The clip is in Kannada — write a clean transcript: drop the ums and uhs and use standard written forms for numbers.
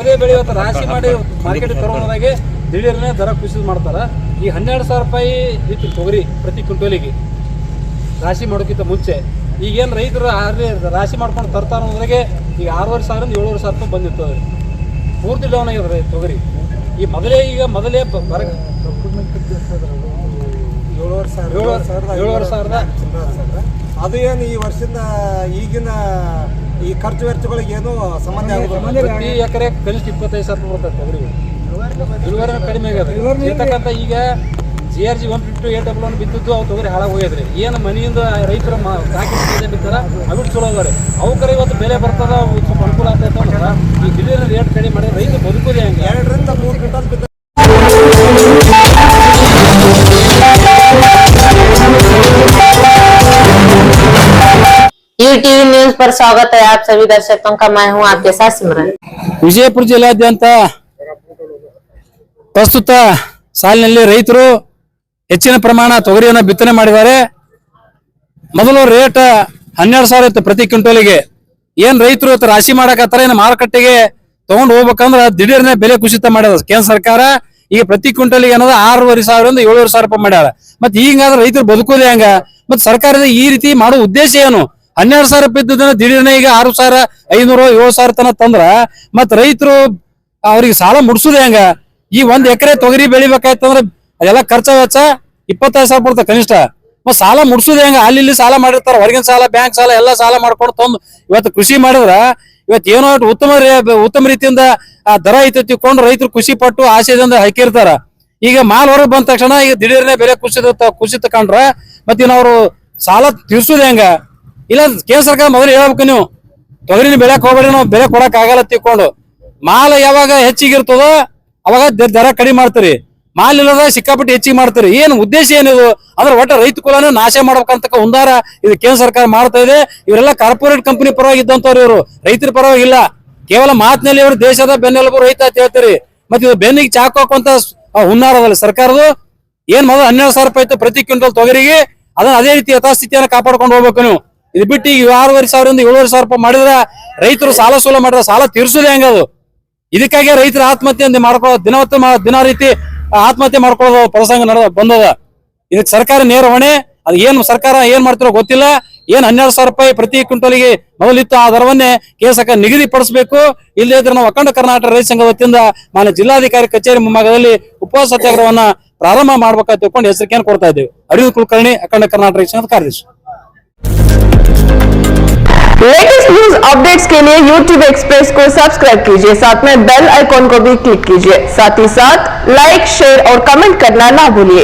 ತೊಗರಿ ಬೆಳೆ ಇವತ್ತು ರಾಶಿ ಮಾಡಿ ಮಾರ್ಕೆಟ್ ತರೋದಾಗೆ ದಿಢೀರ್ನೆ ದರ ಕುಸಿದು ಮಾಡ್ತಾರ. ಈ 12,000 ರೂಪಾಯಿ ಇತ್ತು ತೊಗರಿ ಪ್ರತಿ ಕ್ವಿಂಟೋಲಿಗೆ ರಾಶಿ ಮಾಡೋಕ್ಕಿಂತ ಮುಂಚೆ. ಈಗೇನು ರೈತರು ರಾಶಿ ಮಾಡ್ಕೊಂಡು ತರ್ತಾರ ಅನ್ನೋದ್ರಾಗೆ ಈಗ 6,500 7,500 ರೂಪಾಯಿ ಬಂದಿರ್ತದೆ. ಪೂರ್ತಿ ಡೌನ್ ಆಗಿದೆ ತೊಗರಿ. ಈ ಮೊದಲೇ ಬರ 7,500 ಅದು ಏನು ಈ ವರ್ಷದಿಂದ ಈಗಿನ ಈ ಖರ್ಚು ವೆಚ್ಚಗಳಿಗೆ ಏನು ಸಂಬಂಧ ಆಗೋದು. ಪ್ರತಿ ಎಕರೆ ಕನಿಷ್ಠ 25,000 ರೂಪಾಯಿ ಬರ್ತದೆ ತೊಗರಿ. ಇಳುವರಿ ಕಡಿಮೆ ಆಗ್ಯದ ಇರ್ತಕ್ಕಂಥ. ಈಗ GRG 150 ಬಿದ್ದದ್ದು ಅವು ತೊಗರಿ ಹಾಳಾಗಿ ಹೋಗಿದ್ರಿ. ಏನು ಮನೆಯಿಂದ ರೈತರ ಸಾಕಿ ಬಿದ್ದಾರ ಅವಿಟ್ಟು ಚಲೋ ಅದಾರೆ. ಅವಕ್ಕರ ಇವತ್ತು ಬೆಲೆ ಬರ್ತದ, ಸ್ವಲ್ಪ ಅನುಕೂಲ ಆಗ್ತೈತೆ ಅಂದ್ರೆ ಈ ದಿಢೀರ್ ರೇಟ್ ಕಡಿಮೆ ಮಾಡಿ ರೈತ ಬದುಕೋದೇ ಹಂಗೆ. 2 ರಿಂದ 3 ಕ್ವಿಂಟಲ್ ಬಿದ್ದ. यूटीवी न्यूज पर स्वागत है आप सभी दर्शकों का। मैं हूं आपके साथ सिमरन। ವಿಜಯಪುರ ಜಿಲ್ಲಾದ್ಯಂತ ಪ್ರಸ್ತುತ ಸಾಲಿನಲ್ಲಿ ರೈತರು ಹೆಚ್ಚಿನ ಪ್ರಮಾಣ ತೊಗರಿಯನ್ನು ಬಿತ್ತನೆ ಮಾಡಿದ್ದಾರೆ. ಮೊದಲು ರೇಟ್ 12,000 ಇತ್ತು ಪ್ರತಿ ಕ್ವಿಂಟೋಲಿಗೆ. ಏನ್ ರೈತರು ರಾಶಿ ಮಾಡಕತ್ತಾರ, ಏನು ಮಾರುಕಟ್ಟೆಗೆ ತಗೊಂಡು ಹೋಗ್ಬೇಕಂದ್ರೆ ದಿಢೀರ್ನೆ ಬೆಲೆ ಕುಸಿತ ಮಾಡ್ಯದ ಕೇಂದ್ರ ಸರ್ಕಾರ. ಈಗ ಪ್ರತಿ ಕ್ವಿಂಟೋಲಿಗೆ ಅನ್ನೋದು 6,500 7,000 ರೂಪಾಯಿ ಮಾಡ್ಯಾರ. ಮತ್ತೆ ಈಗಾದ್ರೆ ರೈತರು ಬದುಕೋದೇ ಹಂಗ? ಮತ್ತೆ ಸರ್ಕಾರದ ಈ ರೀತಿ ಮಾಡೋ ಉದ್ದೇಶ ಏನು? 12,000 ರೂಪಾಯಿ ಇದ್ದದನ್ನ ದಿಢೀರ್ನೆ ಈಗ 6,500 7,000 ತನ ತಂದ್ರ ಮತ್ ರೈತರು ಅವ್ರಿಗೆ ಸಾಲ ಮುಡ್ಸುದೇ ಹಂಗ? ಈ 1 ಎಕರೆ ತೊಗರಿ ಬೆಳಿಬೇಕಾಯ್ತಂದ್ರ ಅದೆಲ್ಲ ಖರ್ಚ ವೆಚ್ಚ 25,000 ಬರ್ತದೆ ಕನಿಷ್ಠ. ಮತ್ ಸಾಲ ಮುಡ್ಸುದೇ ಹಂಗ? ಅಲ್ಲಿ ಇಲ್ಲಿ ಸಾಲ ಮಾಡಿರ್ತಾರ, ಹೊರಗಿನ ಸಾಲ, ಬ್ಯಾಂಕ್ ಸಾಲ ಎಲ್ಲ ಸಾಲ ಮಾಡ್ಕೊಂಡು ತಂದು ಇವತ್ತು ಕೃಷಿ ಮಾಡಿದ್ರ ಇವತ್ತು ಏನೋ ಉತ್ತಮ ರೀತಿಯಿಂದ ದರ ಐತೆ ತಿಳ್ಕೊಂಡು ರೈತರು ಖುಷಿ ಪಟ್ಟು ಆಸೆದಿಂದ ಹಾಕಿರ್ತಾರ. ಈಗ ಮಾಲ್ ಹೊರಗೆ ಬಂದ ತಕ್ಷಣ ಈಗ ದಿಢೀರ್ನೆ ಬೆಲೆ ಕುಸಿತ ಕಂಡ್ರ ಮತ್ತೆ ಅವ್ರು ಸಾಲ ತೀರ್ಸುದೇ ಹಂಗ? ಇಲ್ಲ ಕೇಂದ್ರ ಸರ್ಕಾರ ಮೊದಲು ಹೇಳ್ಬೇಕು, ನೀವು ತೊಗರಿನ ಬೆಳೆಕ್ ಹೋಗ್ಬೇಡಿ, ನಾವು ಬೆಲೆ ಕೊಡಕ್ ಆಗಲ್ಲ ತಿಳ್ಕೊಂಡು. ಮಾಲ್ ಯಾವಾಗ ಹೆಚ್ಚಿಗಿರ್ತದೋ ಅವಾಗ ದರ ಕಡಿಮೆ ಮಾಡ್ತೀರಿ, ಮಾಲ್ ಇಲ್ಲದ ಸಿಕ್ಕಾಪಟ್ಟೆ ಹೆಚ್ಚಿಗೆ ಮಾಡ್ತೀರಿ. ಏನು ಉದ್ದೇಶ ಏನಿದು ಅಂದ್ರೆ ಒಟ್ಟ ರೈತ ಕುಲನ ನಾಶ ಮಾಡ್ಬೇಕಂತ ಉಂದಾರ ಇದು ಕೇಂದ್ರ ಸರ್ಕಾರ ಮಾಡ್ತಾ ಇದೆ. ಇವರೆಲ್ಲ ಕಾರ್ಪೊರೇಟ್ ಕಂಪನಿ ಪರವಾಗಿ ಇದ್ದಂತವ್ರು, ಇವರು ರೈತರ ಪರವಾಗಿಲ್ಲ. ಕೇವಲ ಮಾತಿನಲ್ಲಿ ಇವರು ದೇಶದ ಬೆನ್ನೆಲುಬು ರೈತ ಅಂತ ಹೇಳ್ತೀರಿ. ಮತ್ತೆ ಇದು ಬೆನ್ನಿಗೆ ಚಾಕು ಹಾಕುವಂತ ಹುನ್ನಾರ ಅದಲ್ಲ ಸರ್ಕಾರದು. ಏನ್ ಮೊದಲು 12,000 ರೂಪಾಯಿ ಇತ್ತು ಪ್ರತಿ ಕ್ವಿಂಟಲ್ ತೊಗರಿಗೆ, ಅದನ್ನ ಅದೇ ರೀತಿ ಯಥಾಸ್ಥಿತಿಯನ್ನು ಕಾಪಾಡ್ಕೊಂಡು ಹೋಗ್ಬೇಕು ನೀವು. ಇದು ಬಿಟ್ಟು ಈಗ 6,500 7,000 ರೂಪಾಯಿ ಮಾಡಿದ್ರೆ ರೈತರು ಸಾಲ ಸೂಲ ಮಾಡಿದ್ರೆ ಸಾಲ ತೀರ್ಸುದೇ ಹೆಂಗದು? ಇದಕ್ಕಾಗಿ ರೈತರ ಆತ್ಮಹತ್ಯೆ ದಿನ ರೀತಿ ಆತ್ಮಹತ್ಯೆ ಮಾಡ್ಕೊಳ್ಳೋದು ಪ್ರಸಂಗ ಬಂದದ. ಇದಕ್ಕೆ ಸರ್ಕಾರ ನೇರ ಹೊಣೆ. ಅದು ಏನು ಸರ್ಕಾರ ಏನ್ ಮಾಡ್ತಿರೋ ಗೊತ್ತಿಲ್ಲ. ಏನ್ 12,000 ರೂಪಾಯಿ ಪ್ರತಿ ಕ್ವಿಂಟಲ್ಗೆ ಮೊದಲಿತ್ತು ಆ ದರವನ್ನೇ ಕೇಂದ್ರ ಸರ್ಕಾರ ನಿಗದಿಪಡಿಸಬೇಕು. ಇಲ್ಲದೇ ಇದ್ರೆ ನಾವು ಅಖಂಡ ಕರ್ನಾಟಕ ರೈತ ಸಂಘ ವತಿಯಿಂದ ಮಾನ್ಯ ಜಿಲ್ಲಾಧಿಕಾರಿ ಕಚೇರಿ ಮುಂಭಾಗದಲ್ಲಿ ಉಪವಾಸ ಸತ್ಯಾಗ್ರಹವನ್ನ ಪ್ರಾರಂಭ ಮಾಡ್ಬೇಕಂತ ತಿಳ್ಕೊಂಡು ಎಚ್ಚರಿಕೆಯನ್ನು ಕೊಡ್ತಾ ಇದ್ದೇವೆ. ಅರವಿಂದ್ ಕುಲಕರ್ಣಿ, ಅಖಂಡ ಕರ್ನಾಟಕ ರೈತ ಸಂಘದ ಕಾರ್ಯದರ್ಶಿ. लेटेस्ट न्यूज अपडेट्स के लिए YouTube एक्सप्रेस को सब्सक्राइब कीजिए, साथ में बेल आइकॉन को भी क्लिक कीजिए। साथ ही साथ लाइक, शेयर और कमेंट करना ना भूलिए।